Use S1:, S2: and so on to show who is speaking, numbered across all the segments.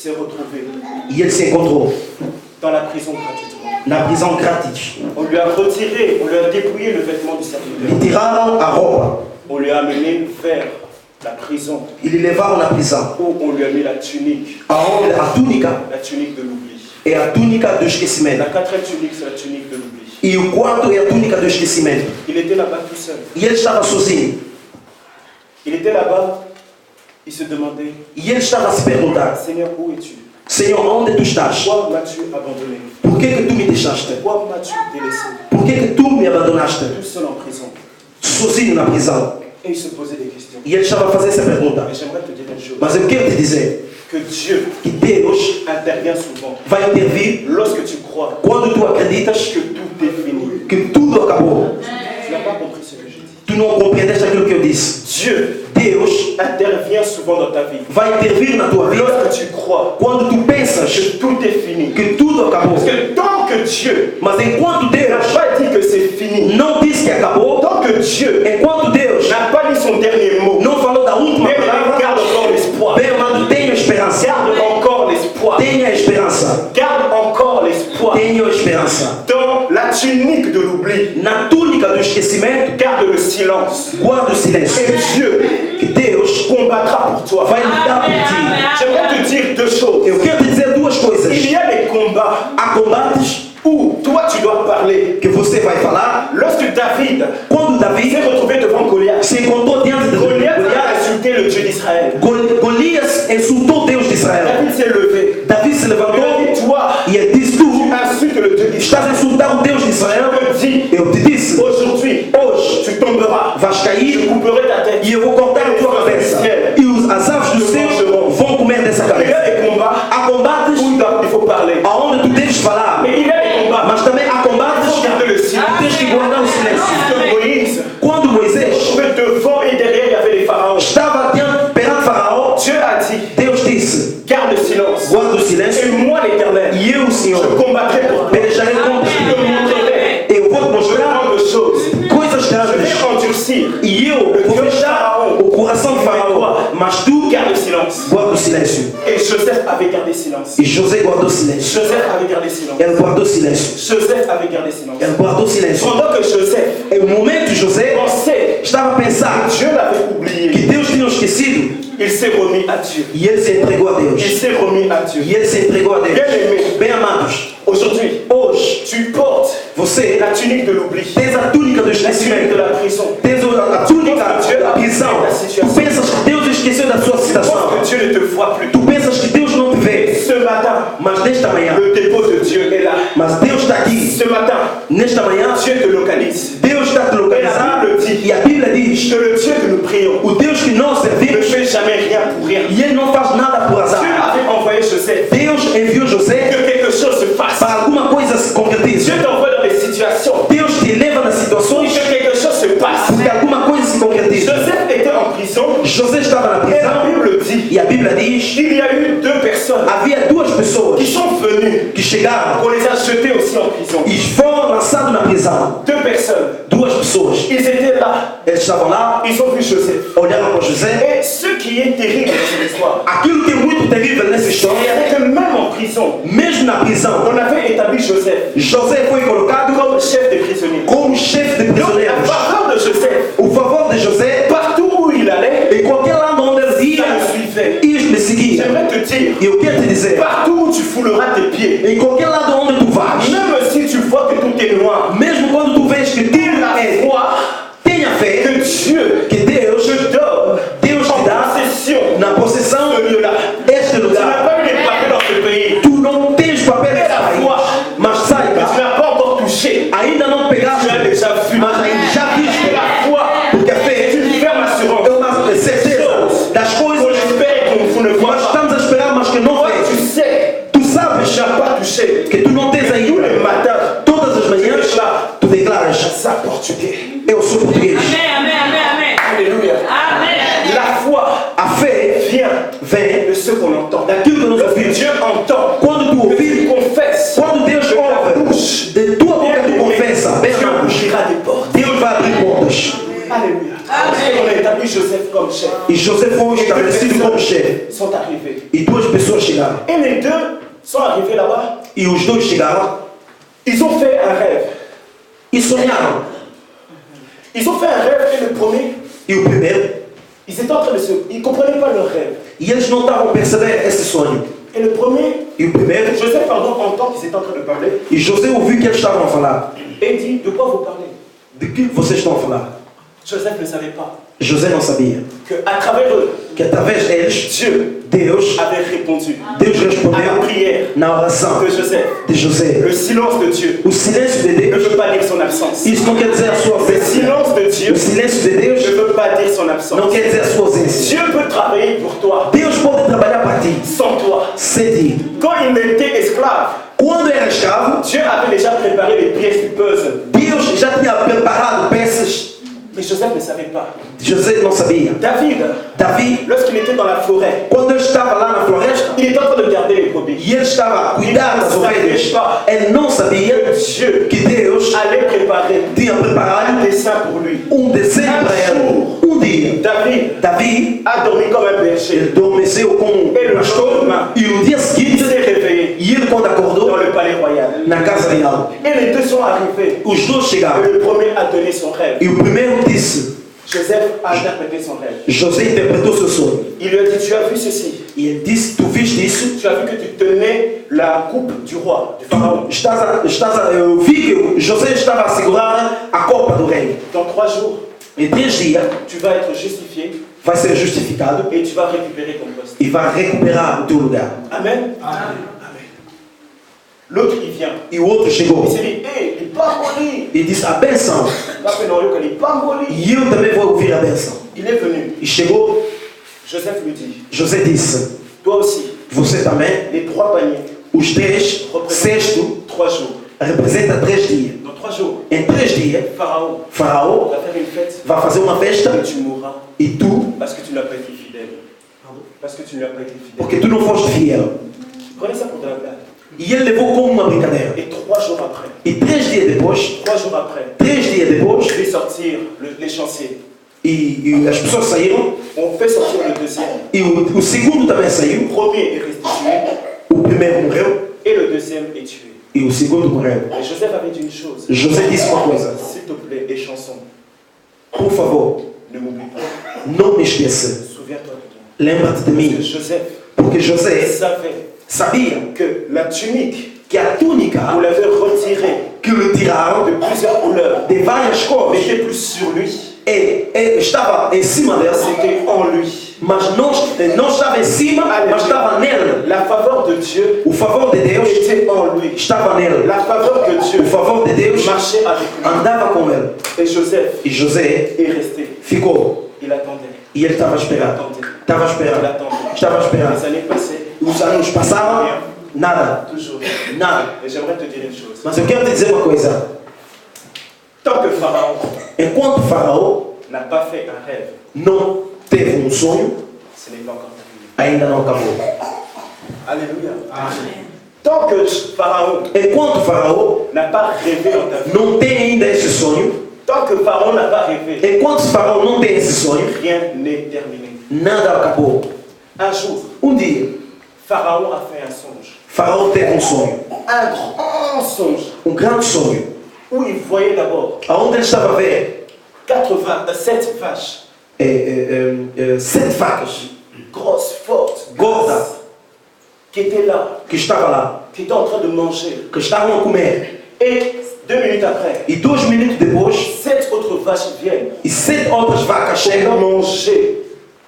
S1: s'est retrouvé
S2: e ele se encontrou
S1: dans la prison gratuitement.
S2: na prisão grátis.
S1: On lui a retiré, on lui a dépouillé le vêtement du serviteur.
S2: Lhe tiraram a roupa
S1: On lui a amené vers la prison
S2: e lhe levaram na prisão,
S1: où on lui a mis la tunique
S2: aonde a túnica
S1: de l'oubli.
S2: é a túnica do esquecimento.
S1: La quatrième tunique, c'est la tunique de l'oubli.
S2: E o quarto é a túnica do esquecimento.
S1: Il était là-bas tout seul.
S2: E ele estava sozinho.
S1: Il était là-bas, il se demandait,
S2: E ele estava a se perguntar:
S1: Seigneur, où es-tu?
S2: Senhor, onde tu estás?
S1: Pourquoi m'as-tu abandonné?
S2: Por que tu me deixaste?
S1: Pourquoi m'as-tu délaissé?
S2: Por que tu me abandonaste?
S1: Tout seul en prison.
S2: Sozinho na prisão.
S1: Et il se posait des questions.
S2: E ele estava a fazer essa pergunta.
S1: Mais j'aimerais te dire une chose.
S2: Mas eu quero te dizer
S1: Que Dieu
S2: que Deus
S1: intervient souvent
S2: vai intervir
S1: lorsque tu crois
S2: quando tu acreditas
S1: que tout est fini.
S2: que tudo acabou.
S1: Tu n'as pas compris ce que je dis.
S2: Tu não compreendeste aquilo que eu disse.
S1: Dieu
S2: Deus
S1: intervient souvent dans ta vie.
S2: vai intervir na tua vida
S1: Lorsque tu crois
S2: quando tu pensas
S1: que tout est fini.
S2: que tudo acabou.
S1: Parce que tant que Dieu
S2: Mas enquanto
S1: n'a
S2: Deus
S1: pas dit que c'est fini,
S2: não disse que acabou,
S1: tant que Dieu
S2: enquanto Deus
S1: n'a pas dit son dernier mot,
S2: não falou da última
S1: mais
S2: palavra,
S1: garde encore l'espoir.
S2: bem amado, tenha esperança.
S1: Garde encore l'espoir.
S2: Tenha esperança.
S1: Garde encore l'espoir.
S2: Tenha esperança.
S1: Dans la tunique de l'oubli,
S2: Na túnica do esquecimento,
S1: garde le silence.
S2: guarda o silêncio.
S1: Et Dieu
S2: Que Deus
S1: combattra pour toi.
S2: vai lutar por ti.
S1: J'aimerais te dire deux choses.
S2: Eu quero te dizer duas coisas.
S1: Il y a des combats
S2: Há combates
S1: où toi tu dois parler.
S2: que você vai falar.
S1: Lorsque David
S2: Quando Davi
S1: s'est retrouvé devant Goliath,
S2: se encontrou diante de
S1: Goliath a
S2: Golias,
S1: insulté le Dieu d'Israël.
S2: Golias insultou Deus de Israel.
S1: David s'est levé.
S2: Davi se
S1: Il a
S2: levantou
S1: dit, toi,
S2: e ele disse:
S1: tu
S2: Tu
S1: insultes le Dieu
S2: estás a
S1: d'Israël.
S2: insultar o Deus de Israel.
S1: Je te dis,
S2: Eu te disse:
S1: aujourd'hui,
S2: Hoje
S1: tu tomberas.
S2: vais
S1: Je
S2: cair
S1: couperai ta tête.
S2: e eu vou cortar a tua cabeça. E as aves do céu vão comer dessa
S1: Il y
S2: cabeça.
S1: a des combats
S2: Há combates
S1: où il faut parler.
S2: aonde tu deves falar,
S1: Mais il y a des combats
S2: mas também há
S1: où
S2: combates
S1: il faut garder le silence.
S2: que tens que guardar o silêncio.
S1: Lorsque Moïse,
S2: Quando Moisés
S1: devant et derrière, il y avait les pharaons.
S2: estava perante Faraó,
S1: Dieu a dit,
S2: Deus disse:
S1: garde le silence.
S2: Guarda o silêncio
S1: Et moi, l'Éternel,
S2: e eu,
S1: je
S2: Senhor,
S1: combattrai pour toi.
S2: pelejarei
S1: Je
S2: contra
S1: te
S2: ti.
S1: montrerai
S2: Eu vou te mostrar
S1: autant de choses.
S2: coisas
S1: Je vais
S2: grandes
S1: endurcir.
S2: e eu vou fechar o coração de Faraó, mas tu
S1: Garde le silence.
S2: guarda o silêncio.
S1: Et Joseph avait gardé silence.
S2: E José guardou silêncio.
S1: Joseph avait gardé silence.
S2: Ele guardou silêncio.
S1: Joseph avait gardé silence.
S2: Ele guardou silêncio.
S1: Pendant que Joseph
S2: E no momento José
S1: pensait
S2: estava a
S1: que
S2: pensar
S1: Dieu l'avait
S2: que
S1: oublié,
S2: Deus tinha esquecido
S1: il s'est remis à Dieu.
S2: e ele se entregou a
S1: Il
S2: Deus.
S1: s'est remis à Dieu.
S2: E ele se entregou a Deus.
S1: Bien-aimé,
S2: Bem amados,
S1: aujourd'hui,
S2: hoje
S1: tu portes
S2: você
S1: la tunique de l'oubli,
S2: tens a túnica do
S1: la tunique de
S2: esquecimento,
S1: la prison.
S2: tens a túnica da prisão. Tu pensas que Deus esqueceu da sua
S1: Tu
S2: situação.
S1: penses que Dieu ne te voit plus.
S2: Tu pensas que Deus não te vê.
S1: Ce matin,
S2: Mas nesta manhã,
S1: le dépôt de Dieu est là.
S2: mas Deus está aqui.
S1: Ce matin,
S2: Nesta manhã,
S1: Dieu te localise.
S2: Deus está te localizando. E a Bíblia diz:
S1: Que le Dieu que nous prions
S2: o Deus que nós
S1: ne
S2: servimos,
S1: fait jamais rien pour rien.
S2: e Ele não faz nada por
S1: Dieu
S2: azar.
S1: avait envoyé Joseph
S2: Deus enviou José
S1: que quelque chose se fasse.
S2: para alguma coisa se concretize.
S1: Dieu t'envoie dans des situations
S2: Deus te leva nas
S1: pour
S2: situações
S1: que quelque chose se passe.
S2: para que alguma coisa se concretize.
S1: Joseph était en prison
S2: José estava na
S1: et la
S2: prisão
S1: Bible dit
S2: e a Bíblia diz:
S1: qu'il y a eu deux personnes
S2: havia duas pessoas
S1: qui sont venues.
S2: que chegaram
S1: On les a jetés aussi en prison.
S2: e foram lançados na prisão.
S1: Deux personnes.
S2: Duas pessoas.
S1: Ils étaient là.
S2: Eles estavam lá,
S1: Ils ont vu Joseph.
S2: olharam para José.
S1: Et ce qui est terrible dans cette histoire,
S2: Aquilo que é muito terrível nessa história,
S1: c'est que même en prison,
S2: mesmo na prisão,
S1: on avait établi Joseph
S2: José foi colocado
S1: comme chef des prisonniers.
S2: como chefe de
S1: Donc la
S2: prisioneiros.
S1: faveur de Joseph,
S2: O favor de José,
S1: partout où il allait,
S2: em qualquer lado onde ele
S1: ça
S2: ia,
S1: le suivait.
S2: isto me seguia.
S1: J'aimerais te dire,
S2: E eu quero te dizer,
S1: partout où tu fouleras tes pieds,
S2: em qualquer lado onde tu vais,
S1: même si tu vois que tout est noir,
S2: mesmo quando tu vês que tudo
S1: la
S2: é,
S1: foi
S2: tenha fé
S1: que Dieu
S2: que Deus
S1: te donne
S2: Deus te
S1: en
S2: dá
S1: possession
S2: na possessão
S1: ce lieu-là.
S2: este
S1: Tu n'as
S2: lugar.
S1: pas eu les papiers dans ce pays,
S2: Tu não tens papel nesse país, mas
S1: mais tu
S2: saiba,
S1: n'as pas encore touché.
S2: ainda não pegaste,
S1: Tu as déjà vu.
S2: mas ainda já viste.
S1: La foi,
S2: Porque a fé
S1: c'est une ferme assurance.
S2: é uma certeza das
S1: On
S2: coisas
S1: espère qu'on ne voit
S2: nós
S1: pas.
S2: estamos a esperar, mas que não
S1: Toi,
S2: vês.
S1: tu sais,
S2: Tu sabes
S1: tu n'as pas touché.
S2: que tu não tens
S1: Tous les
S2: ainda.
S1: matins,
S2: Todas as manhãs tu declaras:
S1: ça portugais.
S2: eu sou português.
S1: Alléluia. La foi
S2: A fé
S1: vient
S2: vem
S1: de ce qu'on entend.
S2: daquilo que nós
S1: Lorsque
S2: ouvimos.
S1: Dieu entend,
S2: Quando tu
S1: que
S2: ouvires,
S1: tu confesses,
S2: quando Deus
S1: de ta
S2: ouve,
S1: bouche,
S2: de tua boca tu confessa, bem
S1: Dieu
S2: amados,
S1: ouvrira des portes.
S2: Deus vai abrir portas.
S1: Alléluia. On a établi Joseph comme chef.
S2: E José foi estabelecido como chefe.
S1: Ils sont arrivés.
S2: E duas pessoas
S1: Ils
S2: chegaram.
S1: Et les deux sont arrivés là-bas.
S2: E os dois chegaram
S1: Ils ont fait un rêve.
S2: e sonharam.
S1: Ils ont fait un rêve et le premier,
S2: E o primeiro,
S1: ils étaient en train de se... Ils ne comprenaient pas leur rêve.
S2: e eles não estavam a perceber esse sonho.
S1: Et le premier,
S2: E o primeiro,
S1: Joseph, pardon, entend qu'ils étaient en train de parler.
S2: e José ouviu que eles estavam a falar.
S1: Et il dit, de quoi vous parlez?
S2: De que vocês estão a falar?
S1: Joseph ne savait pas
S2: José não sabia
S1: qu'à travers eux,
S2: que através deles,
S1: Dieu
S2: Deus
S1: avait répondu
S2: Deus
S1: à la
S2: respondeu
S1: prière
S2: na oração
S1: de Joseph.
S2: de José.
S1: Le silence de Dieu
S2: O silêncio de
S1: ne
S2: Deus,
S1: veut pas dire son absence.
S2: isso não quer dizer a sua
S1: Le
S2: ausência.
S1: silence de Dieu
S2: O silêncio de Deus
S1: ne veut pas dire son
S2: não
S1: absence.
S2: quer dizer a sua ausência.
S1: Dieu peut travailler pour toi,
S2: Deus pode trabalhar para ti,
S1: sans toi.
S2: sem ti.
S1: Quand il était esclave,
S2: Quando era escravo,
S1: Dieu avait déjà préparé les pièces du puzzle.
S2: Deus já tinha preparado peças.
S1: Mais Joseph ne savait pas.
S2: José não sabia. Davi,
S1: Lorsqu'il était dans la forêt,
S2: quando ele estava lá na floresta,
S1: il était en train de garder les brebis.
S2: e ele estava a cuidar das ovelhas, ele não sabia
S1: Dieu
S2: que Deus
S1: allait préparer
S2: tinha
S1: un
S2: preparado
S1: dessein pour lui.
S2: desenho para ele. Dia, Davi
S1: a dormi comme un berger.
S2: Ele adormeceu como pastor. E no dia seguinte,
S1: il s'est réveillé
S2: e ele quando acordou
S1: dans le palais royal.
S2: Na casa real.
S1: Et les deux sont arrivés.
S2: Os dois chegaram.
S1: Et le premier a donné son rêve.
S2: E o primeiro disse.
S1: Joseph a interprété son rêve.
S2: José interpretou seu sonho.
S1: Il lui a dit, tu as vu ceci?
S2: E ele disse, tu viste isso?
S1: Tu as vu que tu tenais la coupe du roi, du pharaon.
S2: Eu vi que José estava a segurar a copa do rei.
S1: Dans 3 jours,
S2: em 3 dias,
S1: tu vas être justifié.
S2: Vai ser justificado.
S1: Et tu vas récupérer ton poste.
S2: E vai recuperar o teu lugar.
S1: Amen. Amen. L'autre, il vient.
S2: E o outro chegou.
S1: Il s'est dit, hé, il pas moli.
S2: Ele disse, a benção. E eu também vou ouvir a benção.
S1: Il est venu.
S2: E chegou.
S1: Joseph lui dit.
S2: José disse.
S1: Toi aussi.
S2: Você também.
S1: Les 3 paniers.
S2: Os 3 cesto
S1: 3 jours.
S2: Representa 3 dias.
S1: Dans 3 jours.
S2: Em 3 dias. Faraó
S1: va faire une fête.
S2: Vai fazer uma festa.
S1: Et tu mourras.
S2: E tu.
S1: Parce que tu n'as pas été fidèle. Parce que tu n'as pas été fidèle.
S2: Porque tu não foste fiel.
S1: Prenez ça pour de la blague.
S2: E ele levou como uma brincadeira.
S1: Et 3 jours après.
S2: E 3 dias depois.
S1: 3 jours après.
S2: 3 dias depois.
S1: Je vais sortir les chanciers.
S2: E as pessoas saíram.
S1: On fait sortir le deuxième.
S2: E o segundo também saiu.
S1: Le premier est restitué.
S2: O primeiro morreu.
S1: Et le deuxième est tué.
S2: E o segundo morreu.
S1: Et Joseph avait dit une chose.
S2: José disse uma coisa.
S1: S'il te plaît, et chanson.
S2: Por favor.
S1: Ne m'oublie pas.
S2: Não me esqueça.
S1: Souviens-toi de toi.
S2: Lembra-te de mim. Porque José sabia
S1: que la tunique
S2: que a túnica
S1: vous l'avez retirée
S2: que le tiraram
S1: de plusieurs couleurs
S2: de várias cores
S1: n'était plus sur lui
S2: e estava em cima dela,
S1: c'était en lui.
S2: Mas não estava em cima, mas estava nele.
S1: La faveur de Dieu,
S2: o favor de Deus
S1: était en lui.
S2: Estava nele.
S1: La faveur de Dieu,
S2: o favor de Deus
S1: marchait avec lui.
S2: Andava com ele.
S1: Et José
S2: est
S1: resté.
S2: Ficou.
S1: Il attendait.
S2: E ele estava esperando. Estava esperando. Estava esperando.
S1: Les années passées.
S2: Os anos passaram. Nada.
S1: Toujours.
S2: Nada.
S1: Et j'aimerais te dire une chose.
S2: Mas eu quero te dizer uma coisa.
S1: Tant que Pharaon,
S2: enquanto Faraó
S1: n'a pas fait un rêve,
S2: não teve sonho,
S1: ce n'est pas encore terminé.
S2: Ainda não acabou.
S1: Alléluia. Amen. Tant que Pharaon,
S2: enquanto Faraó
S1: n'a pas rêvé dans ta vie,
S2: não tem ainda esse sonho,
S1: tant que Pharaon n'a pas rêvé,
S2: enquanto Faraó não tem esse sonho,
S1: rien n'est terminé.
S2: Nada acabou.
S1: Un jour,
S2: dia,
S1: Pharaon a fait un songe.
S2: Faraó teve sonho.
S1: Un grand songe.
S2: Grande sonho.
S1: Où il voyait d'abord.
S2: Aonde ele estava a ver?
S1: 7 vaches.
S2: 7 vacas.
S1: Grosses, fortes,
S2: gordas.
S1: Qui étaient là.
S2: Que estava lá.
S1: Qui étaient en train de manger.
S2: Que estavam a comer.
S1: Et 2 minutes après.
S2: E 2 minutos depois.
S1: 7 autres vaches viennent.
S2: E 7 outras vacas chegam.
S1: Manger.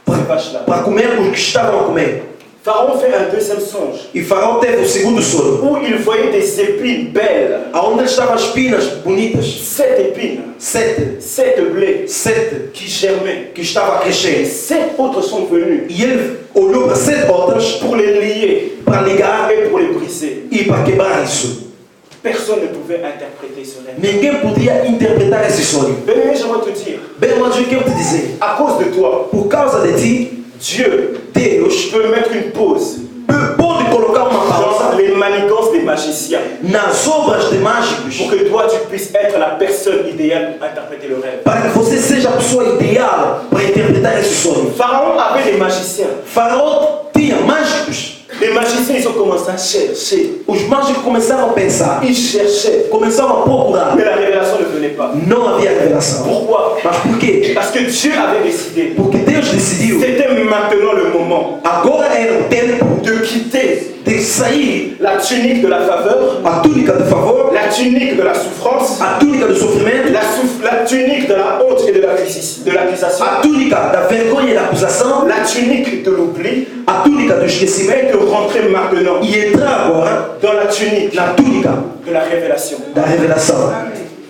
S1: Ces vaches-là.
S2: Para comer os que estavam a comer.
S1: Pharaon fait un deuxième songe.
S2: E Faraó teve o segundo sonho.
S1: Où il voyait des épines belles.
S2: Aonde estavam as espinas bonitas.
S1: 7 épines. 7 blés.
S2: 7
S1: qui germaient.
S2: Que estavam a crescer.
S1: 7 autres sont venus.
S2: E ele olhou para 7 outras.
S1: Pour les lier.
S2: Para ligar.
S1: Et pour les briser.
S2: E para quebrar isso.
S1: Personne ne pouvait interpréter ce rêve.
S2: Ninguém podia interpretar esse sonho.
S1: Bem-aimé, j'aimerais te dire.
S2: Bem, mas eu quero te dizer.
S1: À cause de toi.
S2: Por causa de ti.
S1: Deus peut mettre une pause.
S2: Pode colocar uma pausa.
S1: Dans les manigances des magiciens.
S2: Nas obras de mágicos.
S1: Pour que toi tu puisses être la personne idéale pour interpréter le rêve.
S2: Para que você seja a pessoa ideal para interpretar esse sonho.
S1: Pharaon avait des magiciens.
S2: Faraó tinha mágicos.
S1: Les magiciens, ils ont commencé à chercher.
S2: Os mágicos começaram a pensar,
S1: Ils cherchaient.
S2: começaram a procurar.
S1: Mais la révélation ne venait pas.
S2: Não havia revelação.
S1: Pourquoi?
S2: Mas por quê?
S1: Parce que Dieu avait décidé.
S2: Porque Deus decidiu.
S1: C'était maintenant le moment
S2: Agora era o tempo
S1: de quitter
S2: de sair
S1: la tunique de la faveur,
S2: a túnica de favor,
S1: la tunique de la souffrance,
S2: a túnica do sofrimento,
S1: la tunique de la honte et de l'accusation,
S2: a túnica da vergonha e da acusação,
S1: la tunique de l'oubli,
S2: a túnica do esquecimento
S1: et de rentrer maintenant
S2: e entrar agora
S1: dans la tunique
S2: na túnica
S1: de la révélation.
S2: da revelação.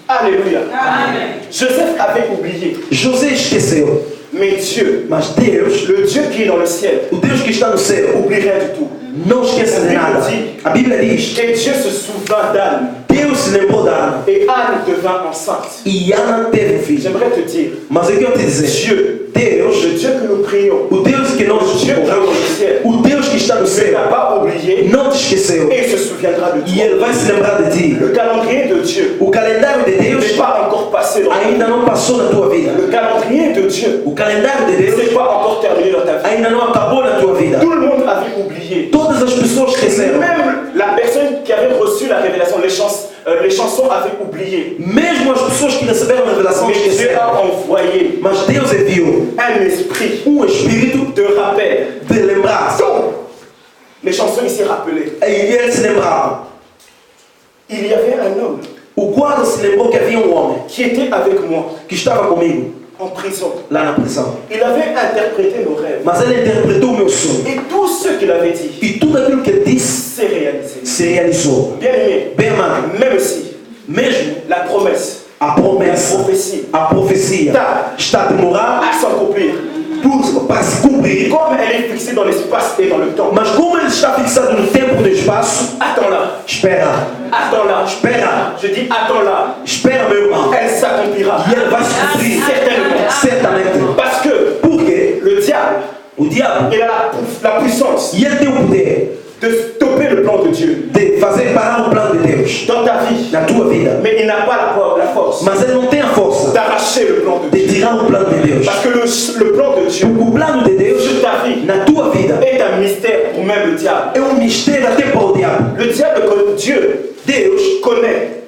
S1: Alléluia.
S3: Amen.
S1: Joseph avait oublié,
S2: José esqueceu,
S1: mais Dieu,
S2: mas Deus,
S1: le Dieu qui est dans le ciel,
S2: o Deus que está no céu,
S1: n'oublie rien du tout.
S2: não esquece de nada. A Bíblia diz,
S1: Et Dieu se souvint d'Anne,
S2: Deus se lembrou da Ana
S1: et Anne devint enceinte.
S2: e Ana teve um filho.
S1: J'aimerais te dire,
S2: Mas eu quero te dizer,
S1: Dieu,
S2: Deus,
S1: le Dieu que nous prions,
S2: o Deus que nós
S1: Dieu qui est
S2: oramos,
S1: au ciel,
S2: o Deus que está no
S1: ne
S2: céu,
S1: t'a pas oublié
S2: não te esqueceu
S1: et il se souviendra de
S2: e
S1: toi.
S2: Ele vai se lembrar de ti.
S1: Le calendrier de Dieu
S2: O calendário de
S1: n'est
S2: Deus
S1: pas encore passé dans ta vie.
S2: ainda não passou na tua vida.
S1: Le calendrier de Dieu
S2: O calendário de
S1: n'est
S2: Deus
S1: pas encore terminé dans ta vie.
S2: ainda não acabou na tua vida.
S1: Tout le monde avait oublié.
S2: Todas as pessoas esqueceram.
S1: Même la personne qui avait reçu la révélation, les chansons avaient oublié.
S2: Mesmo as pessoas que receberam a revelação
S1: Mais Dieu
S2: esqueceram.
S1: a envoyé
S2: Mas Deus enviou
S1: un esprit
S2: espírito
S1: de rappel.
S2: de lembrar.
S1: Donc, les chansons ici rappelaient.
S2: E ele se lembrava.
S1: Il y avait un homme
S2: O quadro se lembrou que havia um homem
S1: qui était avec moi
S2: que estava comigo
S1: en prison.
S2: lá na prisão.
S1: Il avait interprété nos rêves.
S2: Mas ele interpretou o meu sonho.
S1: Et tout ce qu'il avait dit
S2: E tudo aquilo que ele disse
S1: s'est réalisé.
S2: se realizou.
S1: Bien aimé,
S2: Bem amado,
S1: même si
S2: mesmo
S1: la promesse,
S2: a
S1: la
S2: promessa,
S1: prophétie
S2: a profecia está a demorar
S1: à s'accomplir,
S2: para se cumprir.
S1: comme elle est fixée dans l'espace et dans le temps,
S2: Mas como ele está fixado no tempo e no espaço,
S1: attends-la,
S2: espera,
S1: attends-la,
S2: espera,
S1: je dis attends-la,
S2: espera meu irmão.
S1: elle s'accomplira.
S2: E ele vai se cumprir,
S1: Certainement.
S2: certamente.
S1: Parce que
S2: Porque
S1: le diable,
S2: o diabo,
S1: il a la puissance
S2: e ele tem o poder
S1: de stopper le plan de Dieu
S2: de fazer parar o plano de Deus
S1: dans ta vie,
S2: na tua vida.
S1: mais il n'a pas la force
S2: Mas ele não tem a força
S1: d'arracher le plan de Dieu.
S2: de tirar o plano de Deus.
S1: Parce que le plan de Dieu
S2: O plano de Deus
S1: sur ta vie
S2: na tua vida
S1: est un mystère pour même le diable.
S2: é um mistério até para o diabo.
S1: Le diable, Dieu
S2: Deus
S1: connaît